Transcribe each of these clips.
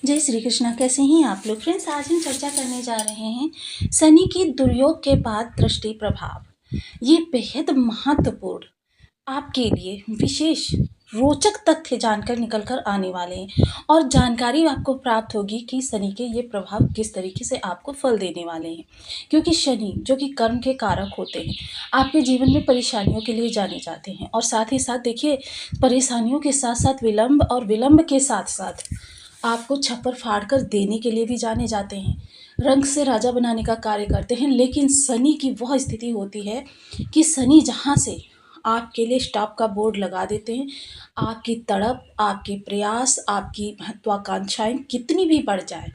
जय श्री कृष्णा। कैसे हैं आप लोग फ्रेंड्स? आज हम चर्चा करने जा रहे हैं शनि की दुर्योग के बाद दृष्टि प्रभाव। ये बेहद महत्वपूर्ण आपके लिए विशेष रोचक तथ्य जानकर निकल कर आने वाले हैं और जानकारी आपको प्राप्त होगी कि शनि के ये प्रभाव किस तरीके से आपको फल देने वाले हैं। क्योंकि शनि जो कि कर्म के कारक होते हैं, आपके जीवन में परेशानियों के लिए जाने जाते हैं और साथ ही साथ देखिए, परेशानियों के साथ साथ विलंब और विलंब के साथ साथ आपको छप्पर फाड़ कर देने के लिए भी जाने जाते हैं। रंग से राजा बनाने का कार्य करते हैं। लेकिन शनि की वह स्थिति होती है कि शनि जहाँ से आपके लिए स्टॉप का बोर्ड लगा देते हैं, आपकी तड़प, आपके प्रयास, आपकी महत्वाकांक्षाएं कितनी भी बढ़ जाए,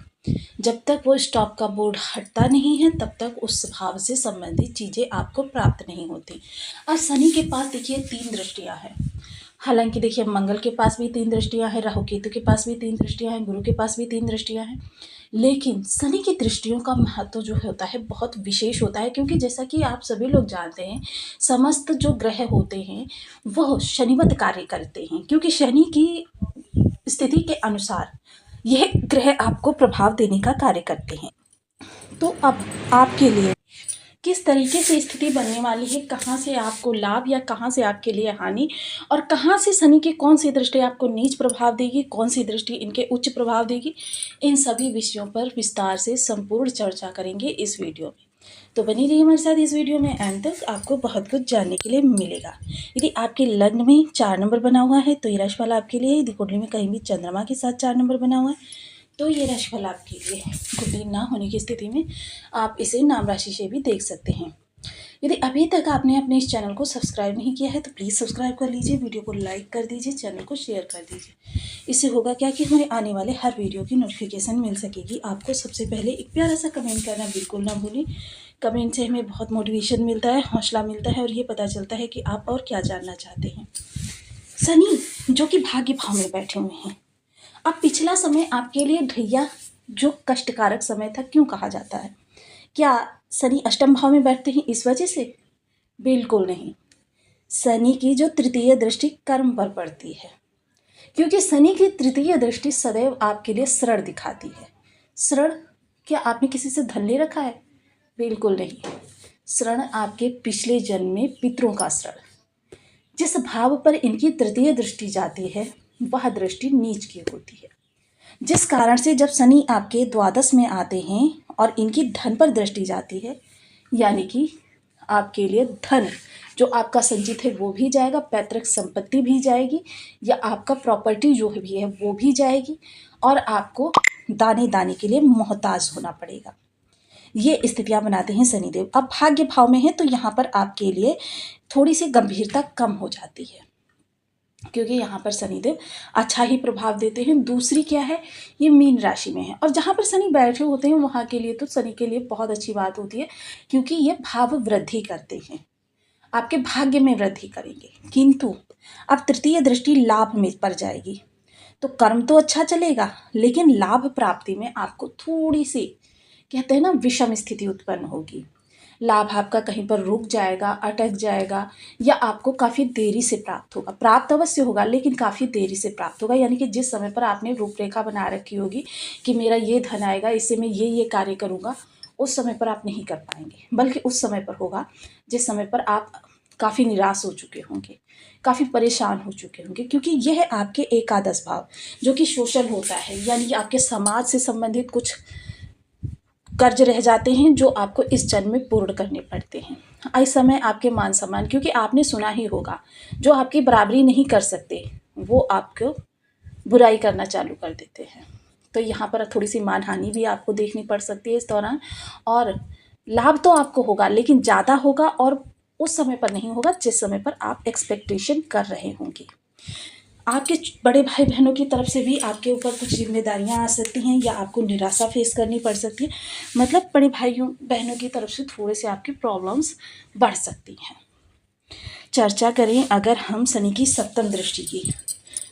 जब तक वो स्टॉप का बोर्ड हटता नहीं है तब तक उस भाव से संबंधित चीज़ें आपको प्राप्त नहीं होती। और शनि के पास देखिए 3 दृष्टियां हैं। हालांकि देखिए, मंगल के पास भी 3 दृष्टियां हैं, राहु केतु के पास भी 3 दृष्टियां हैं, गुरु के पास भी 3 दृष्टियां हैं। लेकिन शनि की दृष्टियों का महत्व जो होता है बहुत विशेष होता है, क्योंकि जैसा कि आप सभी लोग जानते हैं, समस्त जो ग्रह होते हैं वह शनिवत कार्य करते हैं। क्योंकि शनि की स्थिति के अनुसार यह ग्रह आपको प्रभाव देने का कार्य करते हैं। तो अब आपके लिए किस तरीके से स्थिति बनने वाली है, कहाँ से आपको लाभ या कहाँ से आपके लिए हानि, और कहाँ से शनि की कौन सी दृष्टि आपको नीच प्रभाव देगी, कौन सी दृष्टि इनके उच्च प्रभाव देगी, इन सभी विषयों पर विस्तार से संपूर्ण चर्चा करेंगे इस वीडियो में। तो बनी रहिए हमारे साथ इस वीडियो में, एंड तक आपको बहुत कुछ जानने के लिए मिलेगा। यदि आपके लग्न में 4 नंबर बना हुआ है तो ये राशिफल आपके लिए। यदि कुंडली में कहीं भी चंद्रमा के साथ 4 नंबर बना हुआ है तो ये राशिफल आपके लिए। कुंडली ना होने की स्थिति में आप इसे नाम राशि से भी देख सकते हैं। यदि अभी तक आपने अपने इस चैनल को सब्सक्राइब नहीं किया है तो प्लीज़ सब्सक्राइब कर लीजिए, वीडियो को लाइक कर दीजिए, चैनल को शेयर कर दीजिए। इससे होगा क्या कि हमारे आने वाले हर वीडियो की नोटिफिकेशन मिल सकेगी आपको। सबसे पहले एक प्यारा सा कमेंट करना बिल्कुल ना भूलें। कमेंट से हमें बहुत मोटिवेशन मिलता है, हौसला मिलता है और ये पता चलता है कि आप और क्या जानना चाहते हैं। शनि जो कि भाग्य भाव में बैठे हुए हैं। अब पिछला समय आपके लिए ढैया जो कष्टकारक समय था क्यों कहा जाता है? क्या शनि अष्टम भाव में बैठते हैं इस वजह से? बिल्कुल नहीं। शनि की जो तृतीय दृष्टि कर्म पर पड़ती है, क्योंकि शनि की तृतीय दृष्टि सदैव आपके लिए श्रण दिखाती है। श्रण, क्या आपने किसी से धन ले रखा है? बिल्कुल नहीं। श्रण आपके पिछले जन्म में पितरों का श्रण। जिस भाव पर इनकी तृतीय दृष्टि जाती है वह दृष्टि नीच की होती है, जिस कारण से जब शनि आपके द्वादश में आते हैं और इनकी धन पर दृष्टि जाती है, यानी कि आपके लिए धन जो आपका संचित है वो भी जाएगा, पैतृक संपत्ति भी जाएगी, या आपका प्रॉपर्टी जो भी है वो भी जाएगी, और आपको दाने दाने के लिए मोहताज होना पड़ेगा। ये स्थितियां बनाते हैं शनिदेव। अब भाग्य भाव में है तो यहाँ पर आपके लिए थोड़ी सी गंभीरता कम हो जाती है, क्योंकि यहाँ पर शनिदेव अच्छा ही प्रभाव देते हैं। दूसरी क्या है, ये मीन राशि में है, और जहाँ पर शनि बैठे होते हैं वहाँ के लिए तो शनि के लिए बहुत अच्छी बात होती है, क्योंकि ये भाव वृद्धि करते हैं, आपके भाग्य में वृद्धि करेंगे। किंतु अब तृतीय दृष्टि लाभ में पड़ जाएगी तो कर्म तो अच्छा चलेगा, लेकिन लाभ प्राप्ति में आपको थोड़ी सी, कहते हैं ना, विषम स्थिति उत्पन्न होगी। लाभ आपका कहीं पर रुक जाएगा, अटक जाएगा, या आपको काफ़ी देरी से प्राप्त होगा। प्राप्त अवश्य होगा लेकिन काफ़ी देरी से प्राप्त होगा, यानी कि जिस समय पर आपने रूपरेखा बना रखी होगी कि मेरा ये धन आएगा, इससे मैं ये कार्य करूँगा, उस समय पर आप नहीं कर पाएंगे। बल्कि उस समय पर होगा जिस समय पर आप काफ़ी निराश हो चुके होंगे, काफ़ी परेशान हो चुके होंगे, क्योंकि यह है आपके एकादश भाव जो कि सोशल होता है, यानी कि आपके समाज से संबंधित कुछ कर्ज रह जाते हैं जो आपको इस जन्म में पूर्ण करने पड़ते हैं। इस समय आपके मान सम्मान, क्योंकि आपने सुना ही होगा, जो आपकी बराबरी नहीं कर सकते वो आपको बुराई करना चालू कर देते हैं। तो यहाँ पर थोड़ी सी मान हानि भी आपको देखनी पड़ सकती है इस दौरान। और लाभ तो आपको होगा लेकिन ज़्यादा होगा, और उस समय पर नहीं होगा जिस समय पर आप एक्सपेक्टेशन कर रहे होंगे। आपके बड़े भाई बहनों की तरफ से भी आपके ऊपर कुछ जिम्मेदारियां आ सकती हैं, या आपको निराशा फेस करनी पड़ सकती है। मतलब बड़े भाइयों बहनों की तरफ से थोड़े से आपकी प्रॉब्लम्स बढ़ सकती हैं। चर्चा करें अगर हम शनि की सप्तम दृष्टि की,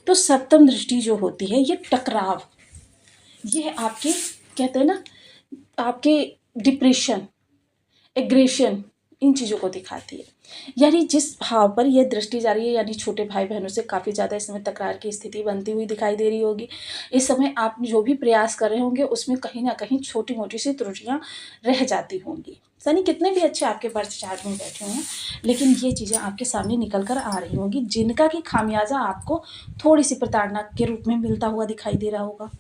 तो सप्तम दृष्टि जो होती है ये टकराव, ये आपके, कहते हैं ना, आपके डिप्रेशन, एग्रेशन, इन चीज़ों को दिखाती है। यानी जिस भाव पर यह दृष्टि जा रही है, यानी छोटे भाई बहनों से काफ़ी ज़्यादा इस समय तकरार की स्थिति बनती हुई दिखाई दे रही होगी। इस समय आप जो भी प्रयास कर रहे होंगे उसमें कहीं न कहीं छोटी-मोटी सी त्रुटियाँ रह जाती होंगी। शनि कितने भी अच्छे आपके बर्थ चार्ट में बैठे हों, लेकिन ये चीज़ें आपके सामने निकल कर आ रही होंगी, जिनका कि खामियाज़ा आपको थोड़ी-सी प्रताड़ना के रूप में मिलता हुआ दिखाई दे रहा होगा।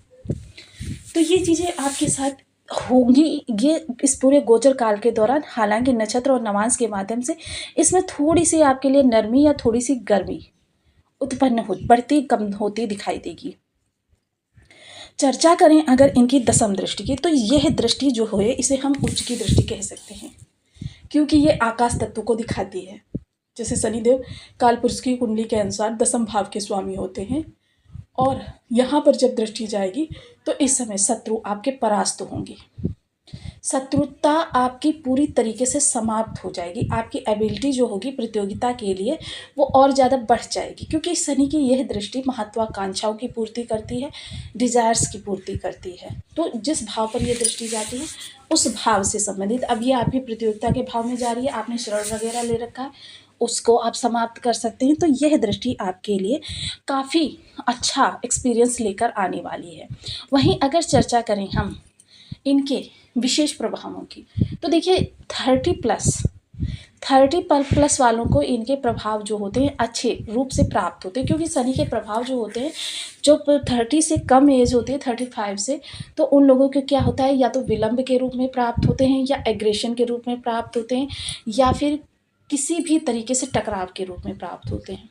तो ये चीज़ें आपके साथ होंगी, ये इस पूरे गोचर काल के दौरान। हालाँकि नक्षत्र और नवांश के माध्यम से इसमें थोड़ी-सी आपके लिए नरमी या थोड़ी-सी गर्मी उत्पन्न हो बढ़ती कम होती दिखाई देगी। चर्चा करें अगर इनकी दशम दृष्टि की, तो यह दृष्टि जो है इसे हम उच्च की दृष्टि कह सकते हैं, क्योंकि ये आकाश तत्व को दिखाती है। जैसे शनिदेव कालपुरुष की कुंडली के अनुसार दशम भाव के स्वामी होते हैं, और यहाँ पर जब दृष्टि जाएगी तो इस समय शत्रु आपके परास्त होंगे, शत्रुता आपकी पूरी तरीके से समाप्त हो जाएगी। आपकी एबिलिटी जो होगी प्रतियोगिता के लिए वो और ज़्यादा बढ़ जाएगी, क्योंकि शनि की यह दृष्टि महत्वाकांक्षाओं की पूर्ति करती है, डिज़ायर्स की पूर्ति करती है। तो जिस भाव पर यह दृष्टि जाती है उस भाव से संबंधित, अब ये आपकी प्रतियोगिता के भाव में जा रही है, आपने शरण वगैरह ले रखा है, उसको आप समाप्त कर सकते हैं। तो यह दृष्टि आपके लिए काफ़ी अच्छा एक्सपीरियंस लेकर आने वाली है। वहीं अगर चर्चा करें हम इनके विशेष प्रभावों की, तो देखिए 30+ वालों को इनके प्रभाव जो होते हैं अच्छे रूप से प्राप्त होते हैं, क्योंकि शनि के प्रभाव जो होते हैं जो 30 से कम एज होती है 35 से, तो उन लोगों को क्या होता है, या तो विलंब के रूप में प्राप्त होते हैं, या एग्रेशन के रूप में प्राप्त होते हैं, या फिर किसी भी तरीके से टकराव के रूप में प्राप्त होते हैं।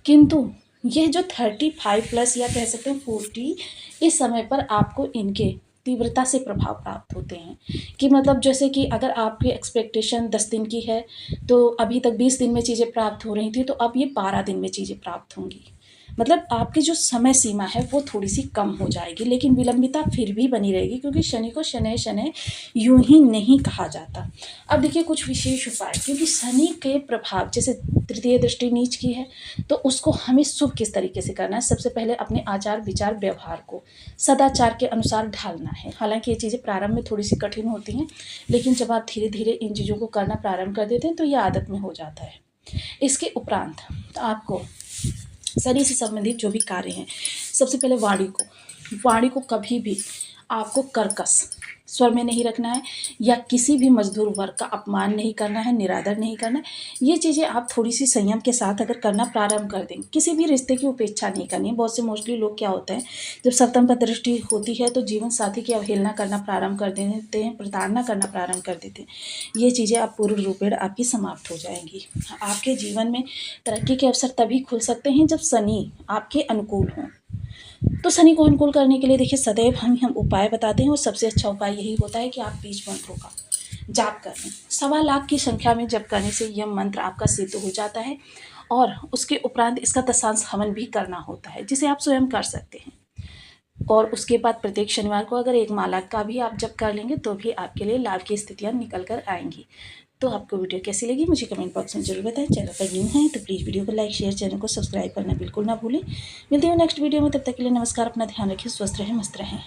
किंतु ये जो 35+ या कह सकते हैं 40, इस समय पर आपको इनके तीव्रता से प्रभाव प्राप्त होते हैं। कि मतलब जैसे कि अगर आपकी एक्सपेक्टेशन 10 दिन की है, तो अभी तक 20 दिन में चीज़ें प्राप्त हो रही थी, तो अब ये 12 दिन में चीज़ें प्राप्त होंगी। मतलब आपकी जो समय सीमा है वो थोड़ी सी कम हो जाएगी, लेकिन विलंबिता फिर भी बनी रहेगी, क्योंकि शनि को शनै शनै यूं ही नहीं कहा जाता। अब देखिए कुछ विशेष उपाय, क्योंकि शनि के प्रभाव, जैसे तृतीय दृष्टि नीच की है, तो उसको हमें शुभ किस तरीके से करना है। सबसे पहले अपने आचार विचार व्यवहार को सदाचार के अनुसार ढालना है। हालांकि ये चीज़ें प्रारंभ में थोड़ी सी कठिन होती हैं, लेकिन जब आप धीरे धीरे इन चीज़ों को करना प्रारंभ कर देते हैं तो ये आदत में हो जाता है। इसके उपरांत आपको शनि से संबंधित जो भी कार्य हैं, सबसे पहले वाणी को कभी भी आपको कर्कश स्वर में नहीं रखना है, या किसी भी मजदूर वर्ग का अपमान नहीं करना है, निरादर नहीं करना है। ये चीज़ें आप थोड़ी सी संयम के साथ अगर करना प्रारंभ कर दें, किसी भी रिश्ते की उपेक्षा नहीं करनी है। बहुत से मोस्टली लोग क्या होते हैं, जब सप्तम पर दृष्टि होती है तो जीवन साथी की अवहेलना करना प्रारंभ कर देते हैं, प्रताड़ना करना प्रारंभ कर देते हैं। ये चीज़ें आप पूर्ण रूपेण आपकी समाप्त हो जाएंगी। आपके जीवन में तरक्की के अवसर तभी खुल सकते हैं जब शनि आपके अनुकूल हों। तो शनि को अनुकूल करने के लिए देखिए सदैव हम उपाय बताते हैं, और सबसे अच्छा उपाय यही होता है कि आप बीज मंत्रों का जाप कर लें। 1.25 लाख की संख्या में जप करने से यह मंत्र आपका सिद्ध हो जाता है, और उसके उपरांत इसका दशांश हवन भी करना होता है, जिसे आप स्वयं कर सकते हैं। और उसके बाद प्रत्येक शनिवार को अगर एक माला का भी आप जप कर लेंगे तो भी आपके लिए लाभ की स्थितियाँ निकल कर आएंगी। तो आपको वीडियो कैसी लगी मुझे कमेंट बॉक्स में जरूर बताएं। चैनल पर न्यू हैं तो प्लीज़ वीडियो को लाइक शेयर, चैनल को सब्सक्राइब करना बिल्कुल ना भूलें। मिलते हैं नेक्स्ट वीडियो में, तब तक के लिए नमस्कार। अपना ध्यान रखिए, स्वस्थ रहें, मस्त रहें।